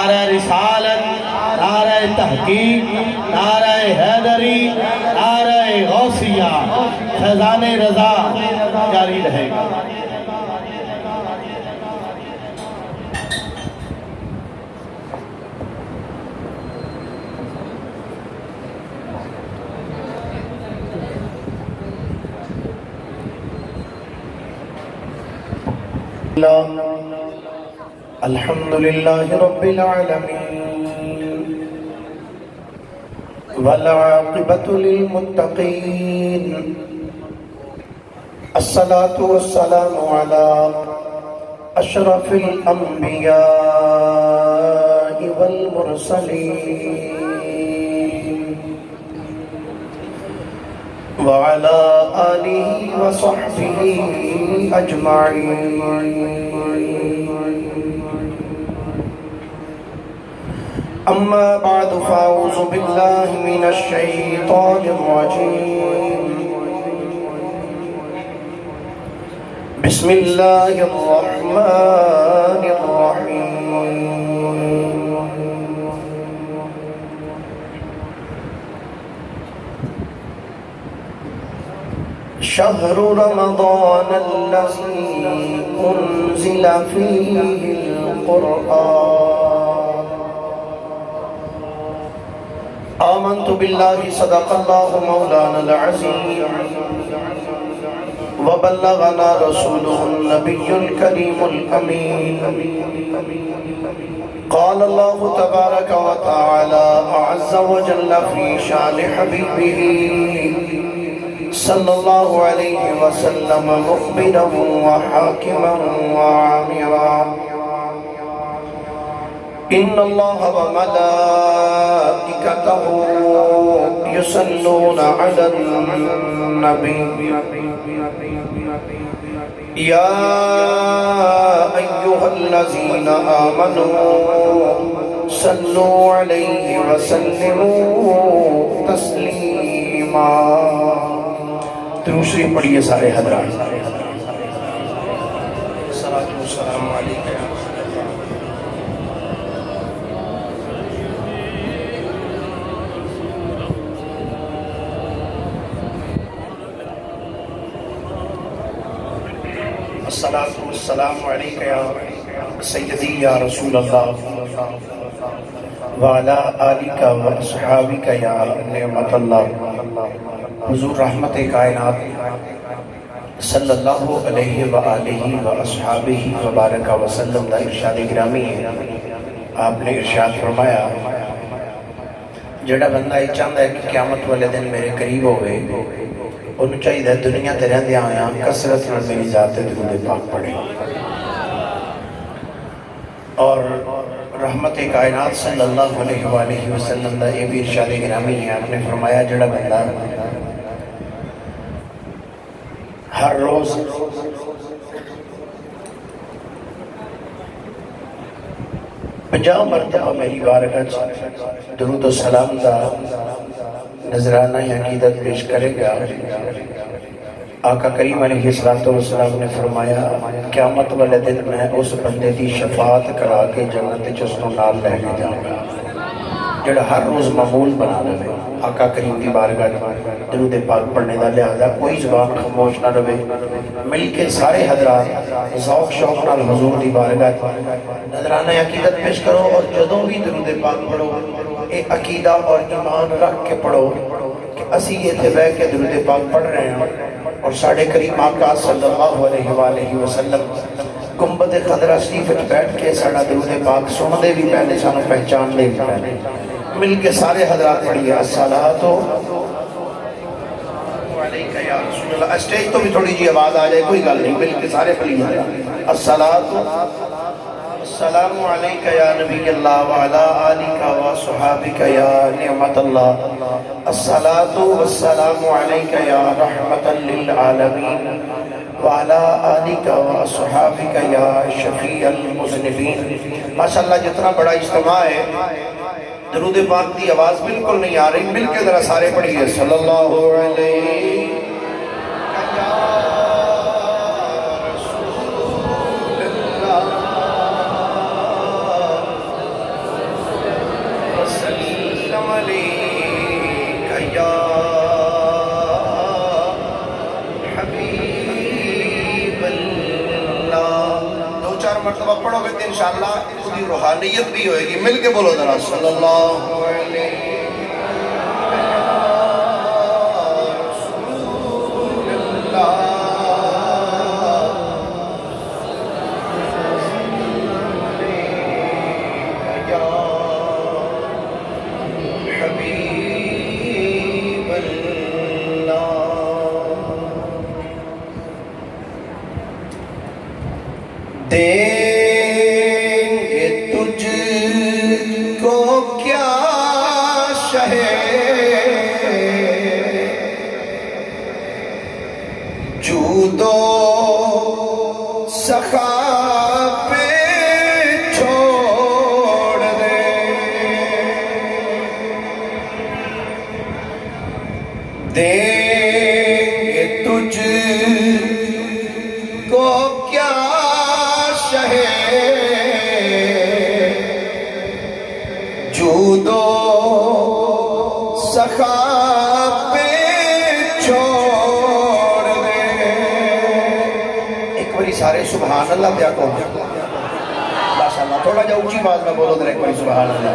نعرہ رسالت، نعرہ تحقیق، نعرہ حیدری، نعرہ غوثیہ، فیضان رضا جاری رہے گا۔ الحمدللہ رب العالمین والعاقبۃ للمتقین الصلاة والسلام علی اشرف الانبیاء والمرسلین وعلى آله وصحبه أجمعين أما بعد فأعوذ بالله من الشيطان الرجيم بسم الله الرحمن الرحيم شهر رمضان الذي أنزل فيه القرآن آمنت بالله صدق الله مولانا العظيم وبلغنا رسوله النبي الكريم الأمين قال الله تبارك وتعالى أعز وجل في شان حبيبه صلی اللہ علیہ وسلم مخبرا وحاکما وعامرا ان اللہ وملائکتہ یصلون علی النبی یا ایہا الذین آمنوا صلوا علیہ وسلموا تسلیما۔ درود شریف پڑھیے سارے حضرات۔ السلام علیکم۔ السلام علیکم یا سیدی یا رسول اللہ وعلا آلک و اصحابک یا نعمت اللہ۔ حضور رحمت کائنات صلی اللہ علیہ وآلہ وآصحابہ وبارک وسلم دا ارشاد گرامی ہے۔ آپ نے ارشاد فرمایا جڑا بندہ یہ چاہتا ہے کہ قیامت والے دن میرے قریب ہوئے انہوں چاہیے دنیا تے رہندے آیا کثرت میں میری ذات درود پاک پڑھے۔ اور رحمت کائنات صلی اللہ علیہ وآلہ وسلم دا یہ بھی ارشاد گرامی ہے۔ آپ نے فرمایا جڑا بندہ ہر روز پنجاہ مرتبہ میری بارگاہ درود و سلام دا نذرانہ عقیدت پیش کرے گا، آقا کریم علیہ السلام نے فرمایا قیامت والے دن میں اس بندے دی شفاعت کرا کے جنت جس کو نال لے کے جاؤں گا جڑا ہر روز معمول بنا لے آقا کریم کی بارگاہ درود پاک پڑھنے دا، لہذا کوئی زبان خاموش نہ رہے، مل کے سارے حضرات ذوق شوق نال حضور دی بارگاہ نذرانہ عقیدت پیش کرو اور جدوں بھی درود پاک پڑھو اے عقیدہ اور ایمان رکھ کے پڑھو کہ اسی یہ تھے بہ کے درود پاک پڑھ رہے ہیں اور ساڑھے کریم آقا صلی اللہ علیہ وآلہ وسلم گنبد خضرہ شریف بیٹھ کے ساڑھا درود پاک سن دے بھی پہلے سانو پہچان دے بھی پہلے مل کے سارے حضرات پڑھیے الصلاۃ علیکہ یا رسول اللہ۔ اسٹیج تو بھی تھوڑی جی آواز آ جائے کوئی گل نہیں، مل کے سارے پڑھیے الصلاۃ السلام علیکہ یا نبی اللہ وعلا آلکہ وصحابکہ یا نعمت اللہ الصلاۃ والسلام علیکہ یا رحمت للعالمین وعلا آلکہ وصحابکہ یا شفیع المذنبین۔ ماشاءاللہ جتنا بڑا اجتماع ہے درود پاک دی آواز بالکل نہیں آ رہی، مل کے ذرا سارے پڑھیے صلی اللہ علیہ علیک یا حبیب اللہ. دو چار مرتبہ پڑھو گے تو انشاءاللہ اس کی روحانیت بھی ہوئے گی. مل کے بولو ذرا صلی اللہ علیہ دیں گے تجھ کو کیا شہ جود و سخا پہ چھوڑ دیں گے تجھ کو کیا جود و سخا پہ چھوڑ دے. ایک باری سارے سبحان اللہ پیا کو ماشاءاللہ تھوڑا جا اونچی آواز میں بولو. ایک باری سبحان اللہ.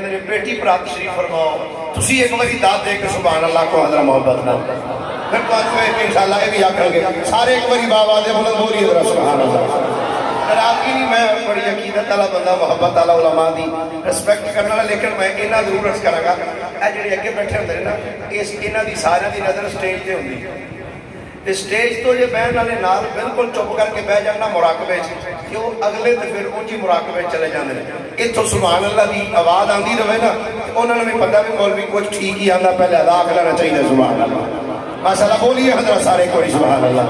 میرے بیٹی پرات شریف فرماؤ تسی ایک باری داد دے کے سبحان اللہ کو حضرت محبت نہ پھر بات ہوئے کہ انشاءاللہ یہ بھی آکھر گے سارے ایک باری باب آدھے بلند بولی حضرت سبحان اللہ. تراکی نہیں میں بڑی عقیدت اللہ بندہ محبت اللہ علماء دی رسپیکٹ کرنا لیکن میں انہا ضرور رس کرا گا اے جڑے اگے بیٹھے ہوندے نا اس انہا دی سارے دی نظر سٹیج تے ہوندی سٹیج تو یہ بہن والے نال بالکل چپ کر کے بہ جانا مراقبے کیوں اگلے تے پھر اونچی مراقبے چلے جاندے نے. اتھوں سبحان اللہ دی آواز آندی رہے نا انہوں نے بھی پتہ بھی مولوی کچھ ٹھیک ہی آندا پہلے ادا کرنا چاہیے. سبحان اللہ ماشاءاللہ بولیے حضرت سارے کوئی سبحان اللہ.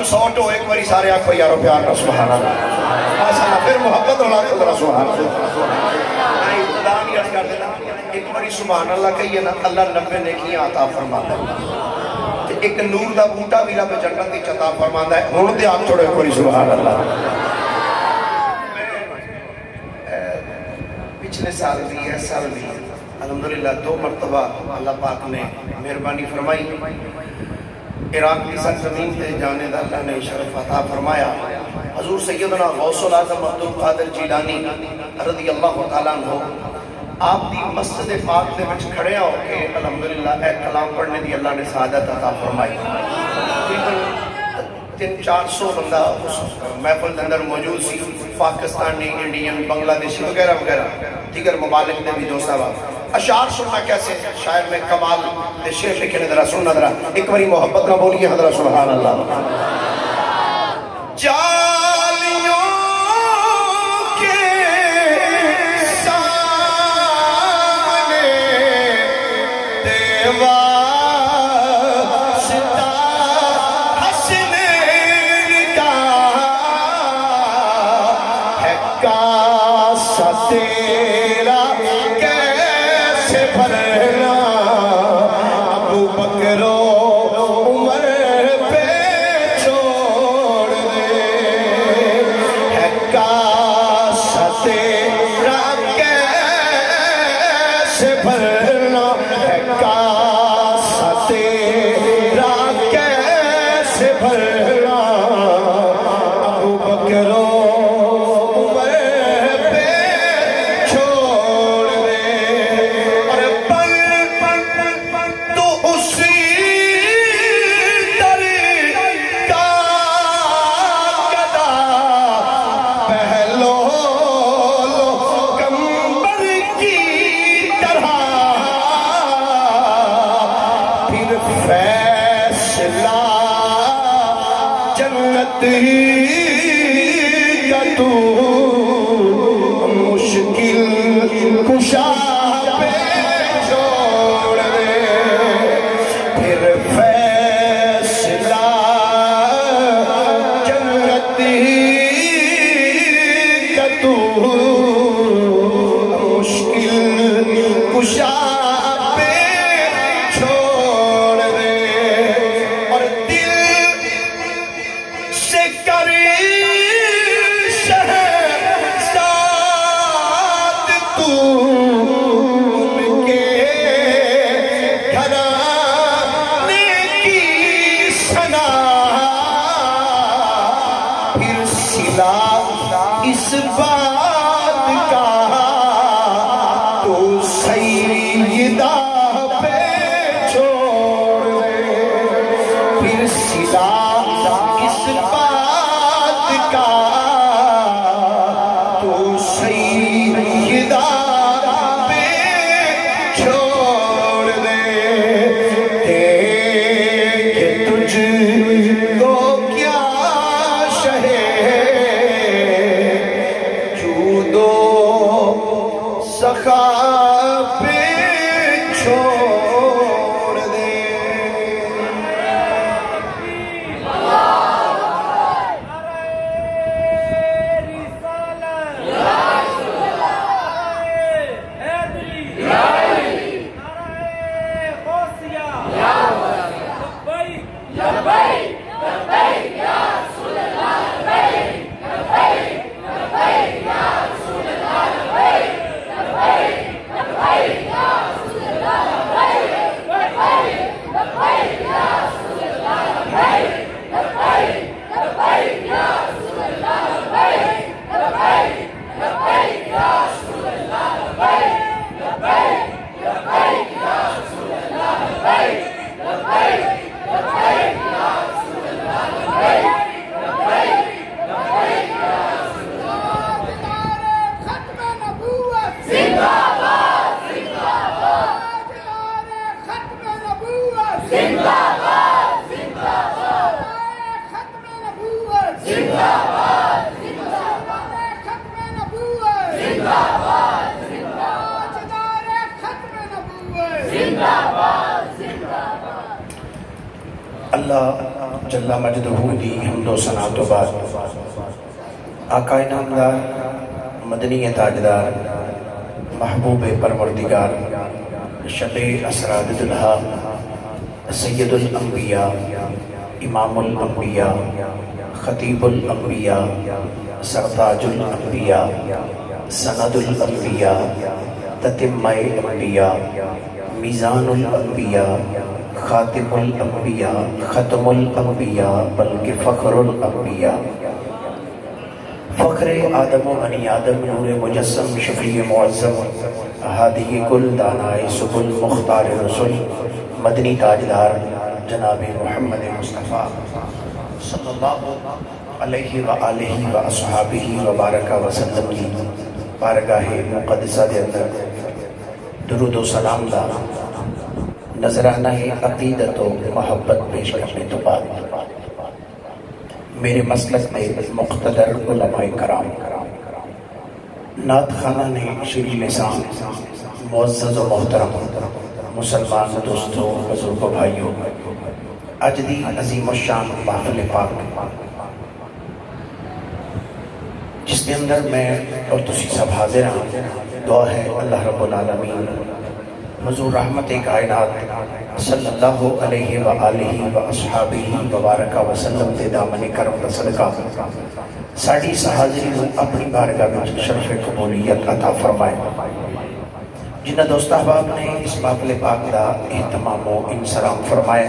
سوٹو ایک باری سارے آنکھو یارو پیار کا سبحان اللہ ماشاءاللہ پھر محبت اللہ کا ذرا سبحان اللہ. میں ابتدا نہیں عرض کر دینا ایک باری سبحان اللہ کہیے نا اللہ 90 نیکیاں عطا فرماتا ہے. ایک نور دا بوٹا بھی رب جنت وچ عطا فرماندا ہے ہن تے آپ چھوڑے کوئی سبحان اللہ پچھلے سال بھی ہے سال بھی الحمدللہ 2 مرتبہ اللہ پاک نے مہربانی فرمائی عراق کی سرزمین تے جانے دا اللہ نے شرف عطا فرمایا حضور سیدنا غوث العظم عبد القادر جیلانی رضی اللہ تعالیٰ عنہ آپ دی مسجد پاک دے وچ کھڑے ہو کے الحمدللہ اے کلام پڑھنے دی اللہ نے سعادت عطا فرمائی 300-400 بندہ اس محفل اندر موجود سی پاکستانی انڈین بنگلہ دیشی وغیرہ وغیرہ دیگر ممالک دے بھی دوست صاحب اشعار سننا کیسے شاعر میں کمال دے شعر لکھے نے ذرا سننا ذرا ایک باری محبت کا بولیے حضرت سبحان اللہ جالیوں کے سامنے دیوار تیرا کیسے بھرنا ابو بکر و عمر پہ چھوڑ دے ہے کاسا تیرا کیسے بھرنا ہے کاسا تیرا کیسے بھرنا ابو بکر و فیصلہ جنت کا تو مشکل کشا پہ چھوڑ دے پھر فیصلہ جنت کا تو مشکل کشا اس بات کا تو سیدہ پہ چھوڑ دے پھر سلا اس بات کا تو سیدہ پہ چھوڑ دے کہ تجھ کو کیا سخا پہ چھوڑ دے اللہ جل مجدہ دی حمد و ثنا تو بعد آقا انعامدار مدنی تاجدار محبوب پروردگار شب اسرار دلہا سید الانبیاء، امام الانبیاء، خطیب الانبیاء، سرتاج الانبیاء، سند الانبیاء، تتمہ انبیاء، میزان الانبیاء، خاتم الانبیاء، ختم الانبیاء، بلکہ فخر الانبیاء، فخر آدم و بنی آدم، نور مجسم، شفیع معظم، ہادی کل، دانائے سبل، مختار رسول، مدنی تاجدار جناب محمد مصطفیٰ صلی اللہ علیہ وآلہ وآصحابہ وبارک وسلم کی بارگاہ مقدسہ دے اندر درود و سلام دا نظرانہ عقیدت و محبت پیش کرنے تو بعد میرے مسلک میں مقتدر علماء کرام، نعت خانہ نے شیریں لسان، معزز و محترم مسلمان دوستوں، بزرگوں، بھائیوں، اج دی عظیم الشان محفل پاک جس کے اندر میں اور تسی سب حاضر ہیں، دعا ہے اللہ رب العالمین حضور رحمت کائنات صلی اللہ علیہ وآلہ وآصحابہ وبارک وسلم دے دامن کرم دا صدقہ ساڑی اس حاضری کو اپنی بارگاہ میں شرف قبولیت عطا فرمائے۔ جنہ دوست احباب نے اس محفل پاک دا اہتمام و انصرام فرمائے،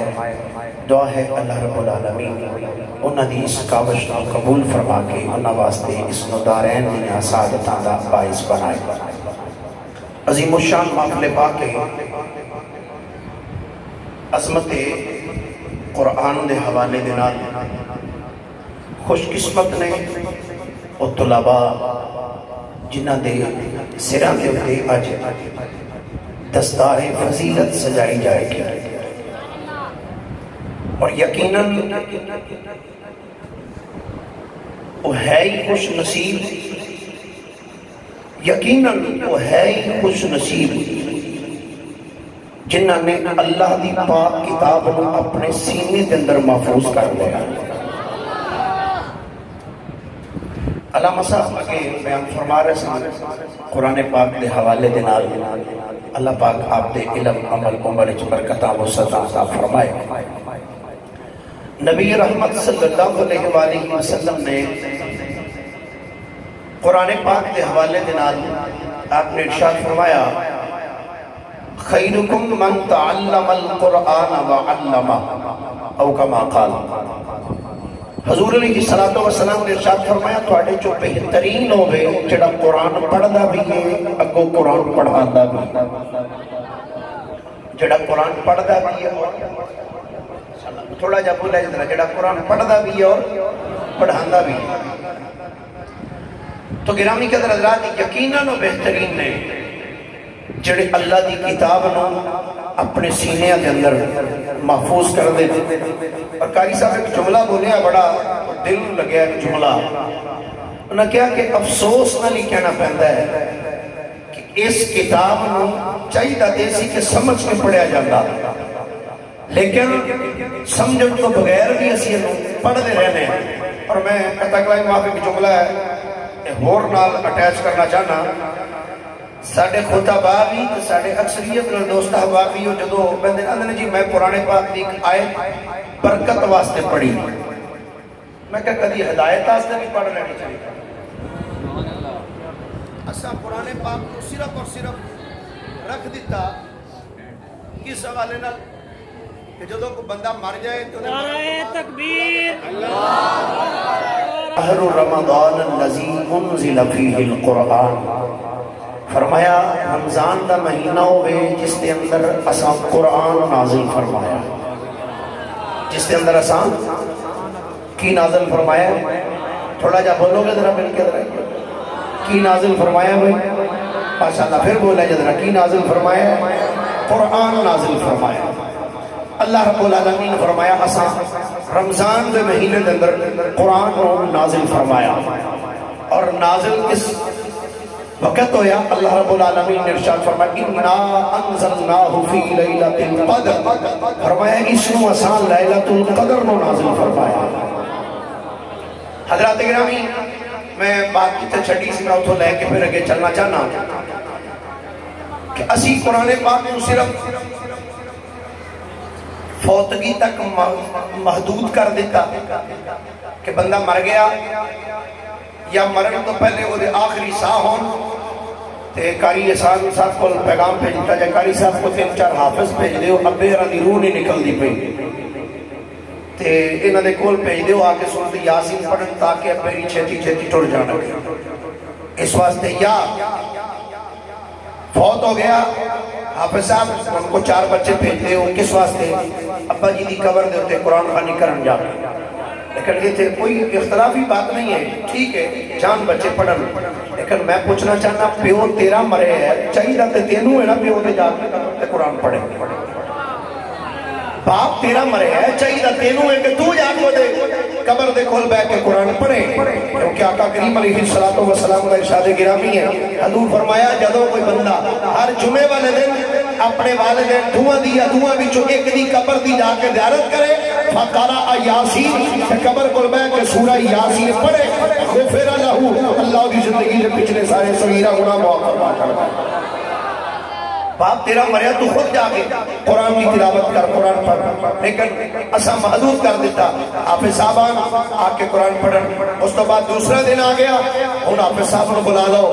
دعا ہے اللہ رب العالمین انہاں دی اس کاوش کو قبول فرما کے انہاں واسطے اس ندارین دنیا سعادتاں دا باعث بنائے۔ عظیم الشان محفل پاک ہے، عظمت قرآن دے حوالے دینا خوش قسمت نے او طلباء جنہ دے سران دے اتے اج دستار فضیلت سجائی جائے گی، اور یقیناً وہ ہے ہی خوش نصیب، یقیناً وہ ہے ہی خوش نصیب جنہ نے اللہ دی پاک کتاب کو اپنے سینے کے اندر محفوظ کر لیا۔ علامہ صاحب کے بیان فرما رہے ہیں قرآن پاک دے حوالے دے نال اللہ پاک آپ دے علم عمل عمر برکتاں و سزا فرمائے۔ نبی رحمت صلی اللہ علیہ وآلہ وسلم نے قرآن پاک دے حوالے دنال آپ نے ارشاد فرمایا خیرکم من تعلم القرآن وعلمہ، او کما قال، حضور علیہ السلام نے ارشاد فرمایا تواڈے جو بہترین ہوئے جڑا قرآن پڑھدا بھی ہے اگو قرآن پڑھاندا بھی، جڑا قرآن پڑھدا بھی ہے، تھوڑا جا بولا جدرا، جڑا قرآن پڑھدا بھی ہے اور پڑھاندا بھی ہے۔ تو گرامی قدر حضرات یقیناً و بہترین نے جڑے اللہ دی کتاب نو اپنے سینے کے اندر محفوظ کر دے۔ اور قاری صاحب ایک جملہ بولیا بڑا دل لگیا، ایک جملہ انہوں نے کہا کہ افسوس نہ نہیں کہنا پہندا ہے کہ اس کتاب نو چاہیے دے سی کہ سمجھ کے پڑھیا جاتا، لیکن سمجھن تو بغیر بھی اسی پڑھتے رہنے۔ اور میں قطع کلائی معافی کی جملہ ہے ہور نال اٹیچ کرنا چاہنا، ساڑھے خطبہ بھی ساڑھے اکثریت دوست احباب بھی جدو بندے اندھنے جی میں قرآن پاک دی آیت برکت واسطے پڑھی، میں کہا کدی ہدایت واسطے بھی پڑھ رہنی چاہیے۔ اسا قرآن پاک کو صرف اور صرف رکھ دیتا کس حوالے نال کہ جدو کو بندہ مر جائے تو نعرہ تکبیر، شہر رمضان الذی انزل فیہ القرآن، فرمایا رمضان دا مہینہ ہوئے جس دے اندر اساں قرآن نازل فرمایا، جس دے اندر اساں کی نازل فرمایا، تھوڑا جا بولو گے ذرا مل کے ذرا کی نازل فرمایا ہوئے، ماشاءاللہ پھر بولا جا ذرا کی نازل فرمایا، قرآن نازل فرمایا۔ اللہ رب العالمین فرمایا اساں رمضان دے مہینے دے اندر قرآن کو نازل فرمایا، اور نازل کس وقت ہویا؟ اللہ رب العالمین نے ارشاد فرمایا اِنَّا أَنزَلْنَاهُ فِي لَيْلَةِ الْقَدْرِ، فرمایا اس نو اساں لیلۃ القدر نو نازل فرمایا۔ حضرات گرامی میں بات کی چھٹی سی میں اتھو لے کے پھر اگے چلنا چاہنا کہ اسی قرآن پاک کو صرف فوتگی تک محدود کر دیتا کہ بندہ مر گیا یا مرن تو پہلے وہ دے آخری ساہ ہون تے قاری احسان صاحب کو پیغام بھیجتا جائے قاری صاحب کو 3-4 حافظ بھیج دیو ابے رانی روح نہیں نکل دی پئی تے انہاں دے کول بھیج دیو آکے سورۃ یاسین پڑھن تاکہ ابے نہیں چھتی چھتی ٹر جانا اس واسطے یا فوت ہو گیا حافظ صاحب ان کو 4 بچے بھیج دیو کس واسطے ابا جی دی قبر دے ہوتے قرآن خوانی کرن جا لیکن یہ تھے کوئی اختلافی بات نہیں ہے ٹھیک ہے جان بچے پڑھن لیکن میں پوچھنا چاہنا پیو تیرا مرے ہے چاہیے تے تینوں ہے نا پیو دے جا کے قرآن پڑھے باپ تیرا مرے ہے چاہیے تینوں ہے کہ تو جا کے دے قبر دے کھول بیٹھ کے قرآن پڑھے کیونکہ آقا کریم علیہ السلام کا ارشاد گرامی ہے حضور فرمایا جدو کوئی بندہ ہر جمعے والے دن اپنے والدین دعا دیا دعا بھی جو ایک دی قبر دی جا کے زیارت کرے فقرأ یاسین قبر کھول بیٹھ کے سورہ یاسین پڑھے غفر لہ اللہ کی زندگی کے پچھلے سارے صغیرہ گناہ معاف فرما کر باپ تیرا مریا تو خود جا کے قرآن کی تلاوت کر قرآن پڑھ لیکن اسا محدود کر دیتا حافظ صاحبان آکے قرآن پڑھن اس تو بعد دوسرا دن آ گیا ان حافظ صاحب نے بلا لو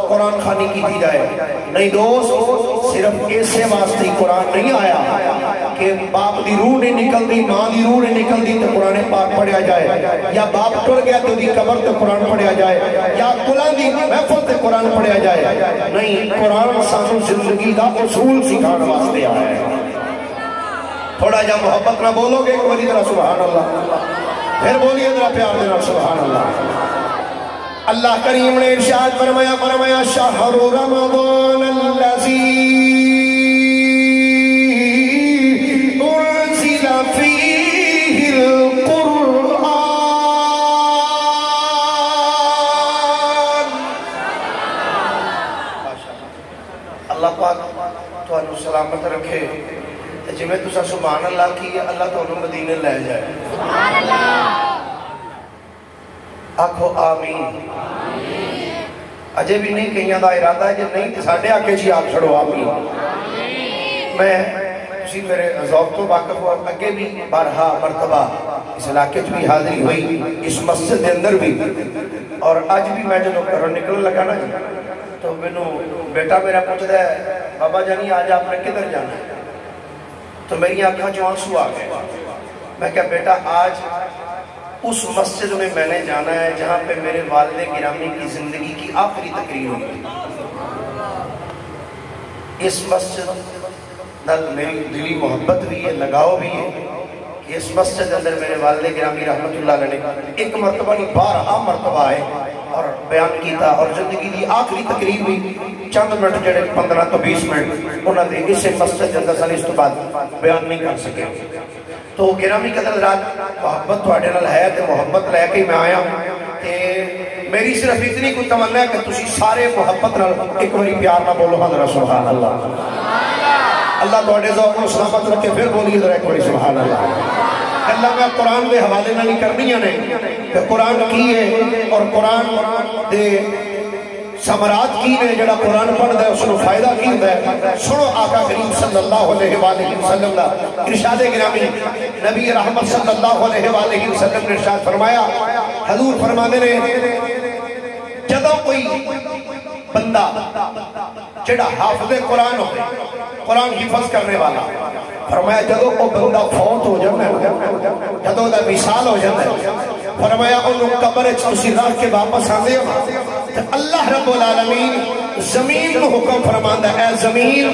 قرآن خوانی کی دی جائے نہیں دوست صرف ایسے واسطے قرآن نہیں آیا کہ باپ دی روح نہیں نکل دی ماں دی روح نہیں نکل دی تو قرآن پاک پڑھیا جائے یا باپ ٹر گیا تو دی قبر تو قرآن پڑھیا جائے یا قرآن دی محفل تے قرآن پڑھیا جائے نہیں قرآن سانو زندگی دا اصول سکھان واسطے آیا ہے تھوڑا جا محبت نہ بولو گے ایک باری ذرا سبحان اللہ پھر بولیے ذرا پیار دینا سبحان اللہ اللہ کریم نے ارشاد فرمایا شہر رمضان الذی انزل فیہ القرآن اللہ پاک تو انہوں سلامت رکھے جی میں تسا سبحان اللہ کی اللہ تو انہوں مدینے لے جائے سبحان اللہ آکھو آمین اجے بھی نہیں کہیں دا ارادہ ہے جب نہیں ساڑھے آکے جی آپ چھڑو آمین میں اسی میرے ذوق تو واقف ہوا اگے بھی بارہا مرتبہ اس علاقے بھی حاضری ہوئی اس مسجد کے اندر بھی اور آج بھی میں جو کرن نکل لگا نا تو میں بیٹا میرا پوچھتا ہے بابا جانی آج آپ نے کدھر جانا ہے تو میری آنکھاں جو آنسو آ گئے میں کہا بیٹا آج اس مسجد میں میں نے جانا ہے جہاں پہ میرے والد گرامی کی زندگی کی آخری تقریر ہوئی اس مسجد نال میری دلی محبت بھی ہے لگاؤ بھی ہے کہ اس مسجد اندر میرے والد گرامی رحمت اللہ علیہ ایک مرتبہ نہیں 12 مرتبہ آئے اور بیان کیتا اور زندگی دی آخری تقریر بھی چند منٹ جڑے 15 تو 20 منٹ انہوں نے اسے مسجد اندر سال اس تو بعد بیان نہیں کر سکے تو گرامی قدر رات محبت تھوڑے نال ہے تے محبت لے کے میں آیا تے میری صرف اتنی کوئی تمنا ہے کہ تسی سارے محبت نال ایک باری پیار نہ بولو حضرت سبحان اللہ اللہ تھوڑے ذوق کو سلامت رکھے پھر بولیے ذرا ایک باری سبحان اللہ اللہ میں قرآن دے حوالے نہ نہیں کرنی ہے کہ قرآن کی ہے اور قرآن دے سمرات کی نے جڑا قرآن پڑھ دے اس نے فائدہ کی ہے سنو آقا کریم صلی اللہ علیہ وآلہ وسلم ارشاد گرامی نبی رحمت صلی اللہ علیہ وآلہ وسلم نے ارشاد فرمایا حضور فرمانے نے جدو کوئی بندہ جڑا حافظ قرآن ہو قرآن حفظ کرنے والا فرمایا جدو کو بندہ فوت ہو جاتا ہے جدو دا مثال ہو جاتا ہے فرمایا انہوں قبر اچھوسی رکھ کے واپس آنے اللہ رب العالمین زمین کو حکم فرماندہ اے زمین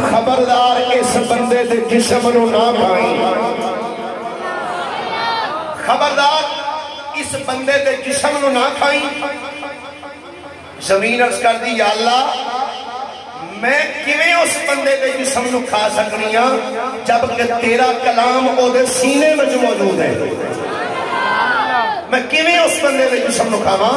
خبردار اس بندے دے جسم نو نہ کھائیں خبردار اس بندے دے جسم نو نہ کھائیں زمین عرض کر دی یا اللہ میں کیویں اس بندے دے جسم نو کھا سکنی ہاں جبکہ تیرا کلام او دے سینے میں موجود ہے میں کیویں اس بندے دے جسم نو کھاواں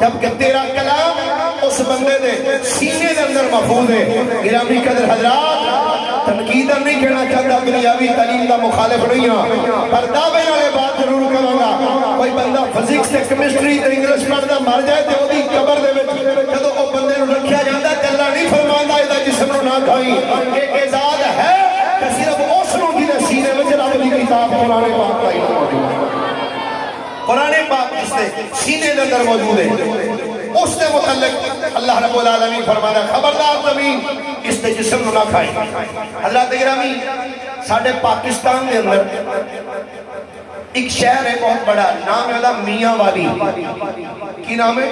جبکہ تیرا کلام اس بندے دے سینے دے اندر محفوظ ہے گرامی قدر حضرات تنقیدہ نہیں کہنا چاہتا دنیاوی تعلیم دا مخالف نہیں ہاں پر دعوے والے بات ضرور کروں گا کوئی بندہ فزکس تے کیمسٹری تے انگلش پڑھدا مر جائے تے اودی قبر دے وچ جدوں او بندے نو رکھیا جاندا تے اللہ نہیں فرماندا اے دا جسم نو نہ کھائی اے اعزاز ہے کہ صرف اس نو جے سینے سینے دے اندر موجود ہے اس نے متعلق اللہ رب العالمین فرمانا خبردار زمین اس نے جسم نہ کھائی حضرات گرامی ساڑھے پاکستان دے اندر ایک شہر ہے بہت بڑا نام ہے میاں والی کی نام ہے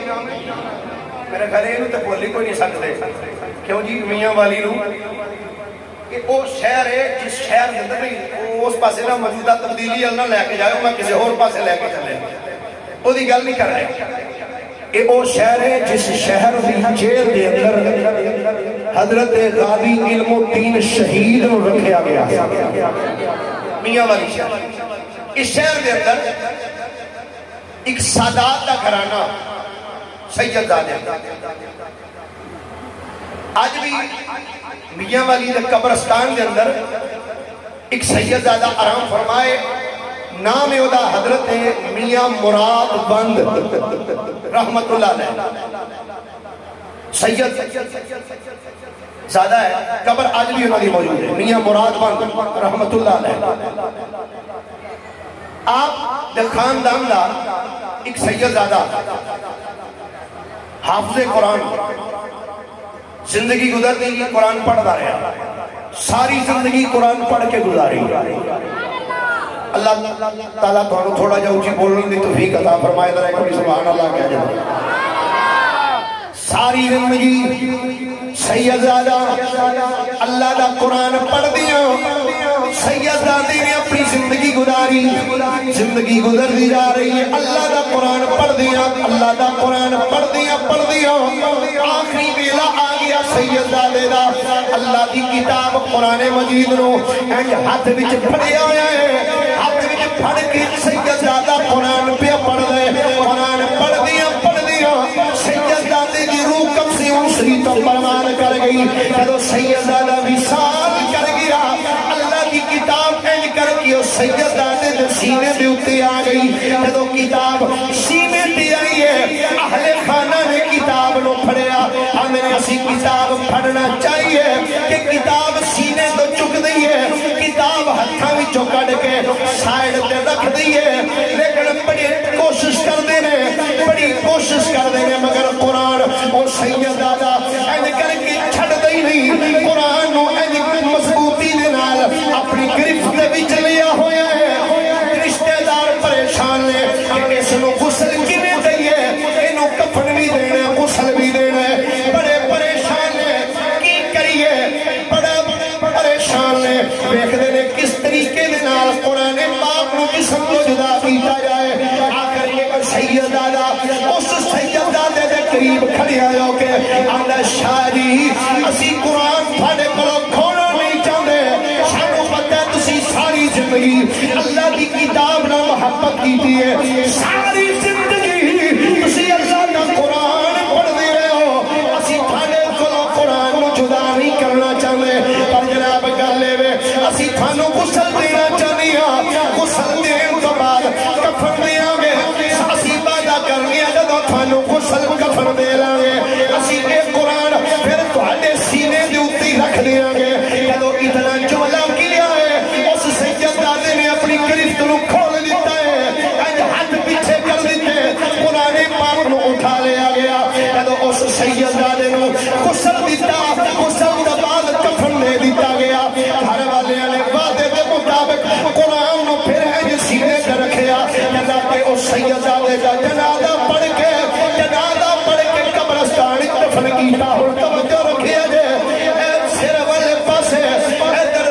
میرے گھر ہے تو بولی کوئی نہیں سکتے کیوں جی میاں والی نو کہ وہ شہر ہے جس شہر کے اندر نہیں اس پاسے نہ موجودہ تبدیلی اللہ لے کے جائے میں کسی اور پاسے لے کے چلے وہ دی گل نہیں کر رہے یہ وہ شہر ہے جس شہر دی جیل دے اندر حضرت غازی علم الدین شہید نو رکھیا گیا میاں والی شہر اس شہر دے اندر ایک سادات دا گھرانہ سید زادے آج بھی میاں والی دے قبرستان دے اندر ایک سید زادہ آرام فرمائے نام اودا حضرت میاں مراد بند رحمت اللہ علیہ سید زادہ ہے قبر آج بھی انہوں نے موجود ہے میاں مراد بند رحمت اللہ علیہ آپ دے خاندان دا ایک سید زادہ حافظ قرآن زندگی گزر دی قرآن پڑھ دا رہا ساری زندگی قرآن پڑھ کے گزاری اللہ تعالیٰ تھوڑا جا اونچی بولنے دی توفیق عطا فرمائے در ایک سبحان اللہ کہہ جائے ساری زندگی سید زادہ اللہ دا قرآن پڑھ دیا سید زادی نے اپنی زندگی گزاری زندگی گزر دی جا رہی ہے اللہ دا قرآن پڑھ دیا اللہ دا قرآن پڑھ دیا آخری بیلا آ گیا سید زادے دا اللہ دی کتاب قرآن مجید نو ہاتھ وچ پڑھیا ہویا ہے ہاتھ وچ پڑھ کے سید زادہ قرآن پہ پڑھ دے قرآن پڑھ دیا سید زادے کی روح کم سے انسری تو پرمان کر گئی جدو سید زادہ وصال کر گیا اللہ کی کتاب اینج کر کے سید زادے دے سینے دے اتے آ گئی جدو کتاب سینے دے آئی ہے اہل خانہ نے کتاب نو پڑھیا ہمیں اسی کتاب پڑھنا چاہیے کہ کتاب سینے تو چک دی ہے کتاب ہتھاں بھی چکڑ کے سائیڈ تے رکھ دی ہے لیکن بڑی کوشش کر دینے بڑی کوشش کر دینے مگر قرآن اور سید زادہ اینج کر کے چھڑ دی نہیں قرآن نو اینج مضبوطی دے نال اپنی گرفت دے بھی چلیا ہویا ہے رشتہ دار پریشان نے کہ اس نو غسل کنے دئیے انو کفن بھی دینے غسل بھی دینے بڑے پریشان نے کی کریے بڑا پریشان نے بیخ دینے کس طریقے دے نال قرآن پاک نو جسم کو جدا کیتا جائے آخر یہ سید زادہ اس سید زادے دے قریب کھڑی آئے کہ آدھا شاہ جی اسی قرآن پھاڑے پلو کھوڑا نہیں چاہتے سانو پتہ ہے تسی ساری زندگی اللہ کی کتاب نہ محبت کی دیئے ساری زندگی تسی اللہ کا قرآن پڑھ دے رہے ہو اسی پھاڑے پلو قرآن نو جدا نہیں کرنا چاہتے پر جناب کر لے وے اسی تھانو غسل دینا چاہتے ہیں غسل دین تو بعد کفن دیا گے اسی بادہ کرنی ہے جدو تھانو غسل کفن دے لانگے اسی ایک قرآن پھر تھوڑے سینے دے اتی رکھ دیا گے جدو اتنا جملہ کیا ہے اس سید زادے نے اپنی گرفت نو کھول دیتا ہے اج ہاتھ پیچھے کر دیتے قرآن پاک نو اٹھا لیا گیا جدو اس سید زادے نو غسل دیتا غسل دا بعد کفن دے دیتا گیا گھر والے نے وعدے دے مطابق قرآن نو پھر اج سینے تے رکھیا جدا کہ اس سید زادے دا جنازہ پڑھ کے قبرستان دفن کیتا ہو توجہ رکھیا جے سر والے پاسے ادھر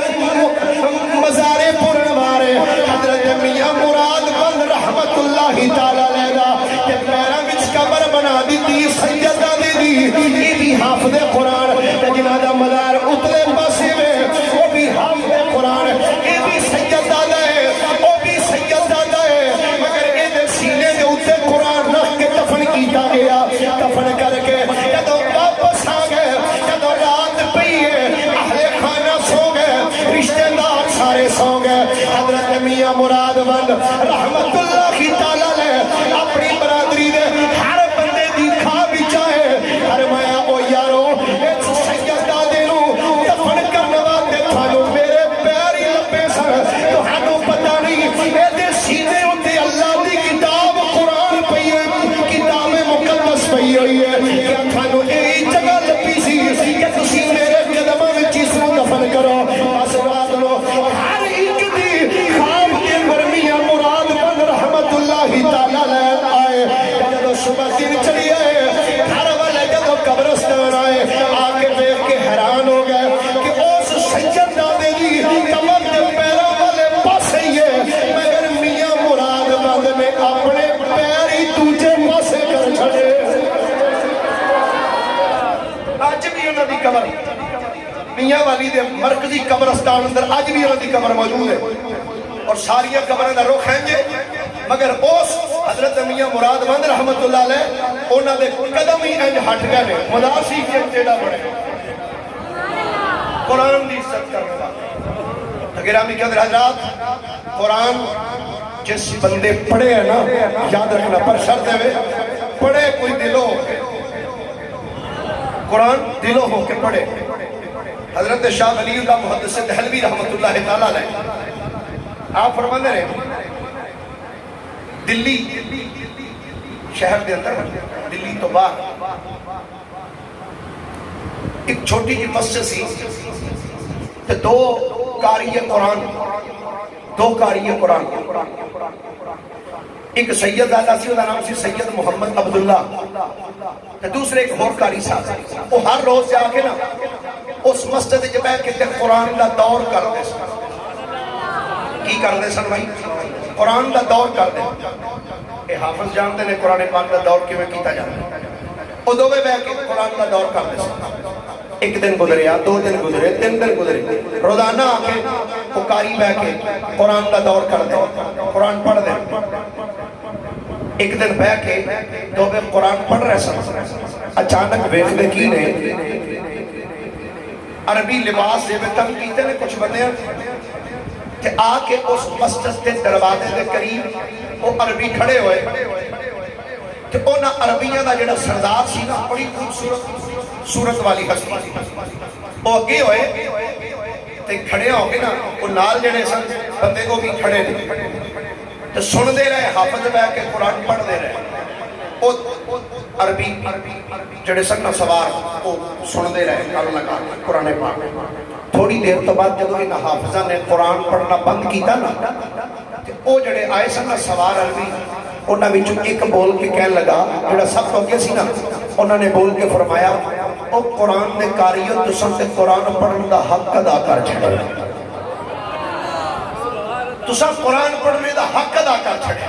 مزار پرنوارے حضرت میاں مراد بند رحمت اللہ تعالی علیہ کہ پیرا وچ قبر بنا دیتی سید زادے دی یہ بھی حافظ قرآن جنہاں دا مزار اتلے پاسے میں وہ بھی حافظ قرآن یہ بھی سید زادہ ہے وہ بھی سید زادہ ہے مگر یہ دے سینے دے اتنے قرآن رکھ کے دفن کیتا گیا دفن کر کے جدو واپس آ گئے جدو رات پئی ہے اہل خانہ سو گئے رشتہ دار سارے سو گئے حضرت میاں مراد بند رحمت اللہ کی تعالیٰ نے اپنی برادری دے ہر بندے دی کھا بھی چاہے ہر مایا او یارو ایک سید زادے نو دفن کرنے واتے تھانو میرے پیاری لبے سر تو ہنو پتہ نہیں اے دے سینے ہوتے اللہ دی کتاب قرآن پئی ہے قبر میاں والی دے مرکزی قبرستان اندر اج بھی انہاں دی قبر موجود ہے اور ساری قبراں دا رخ ہے مگر اس حضرت میاں مراد مند رحمت اللہ علیہ انہاں دے قدم ہی انج ہٹ گئے نے مدارسی کے ٹیڑا بڑے قرآن دی عزت کرنے والا گرامی کے حضرات قرآن جس بندے پڑھے ہیں نا یاد رکھنا پر شرط ہے پڑھے کوئی دلوں ہو کے قرآن دلوں ہو کے پڑھے حضرت شاہ ولی اللہ محدث دہلوی رحمت اللہ تعالیٰ علیہ آپ فرمانے رہے دلی شہر دے اندر دلی تو باہر ایک چھوٹی کی مسجد سی تو دو قاری قرآن ایک سید دادا سی نام سی سید محمد عبداللہ تو دوسرے ایک اور قاری صاحب وہ ہر روز جا کے نا اس مسجد جب ہے کہ قرآن کا دور کر دے سن کی کر دے سن بھائی قرآن کا دور کر دے اے حافظ جانتے ہیں قرآن پاک کا دور کیوں کیتا جاتا ہے وہ دو بے کہ قرآن کا دور کر دے سن ایک دن گزرے دو دن گزرے تین دن گزرے روزانہ آ کے وہ قاری بہ کے قرآن کا دور کر دے قرآن پڑھ دے ایک دن بہ کے دو بے قرآن پڑھ رہے سن اچانک ویکھ دے کی نے عربی لباس دے بے تنگ کیتے نے کچھ بندے کہ آ کے اس مسجد کے دروازے دے قریب وہ عربی کھڑے ہوئے کہ اونا عربیاں دا جڑا سردار سی نا بڑی خوبصورت صورت والی ہستی وہ اگے ہوئے تے کھڑے ہو کے نا وہ نال جڑے سن بندے کو بھی کھڑے نے تو سن دے رہے حافظ بہ کے قرآن پڑھ دے رہے وہ عربی جڑے سن سوار وہ سن دے رہے کل لگا قرآن پاک تھوڑی دیر تو بعد جب ان حافظہ نے قرآن پڑھنا بند کیتا نا وہ جڑے آئے سن سوار عربی انہاں وچوں ایک بول کے کہنے لگا جڑا سب تو اگے سی نا انہاں نے بول کے فرمایا او قرآن دے قاریو تساں تے قرآن پڑھن دا حق ادا کر چھڑے تساں قرآن پڑھنے دا حق ادا کر چھڑے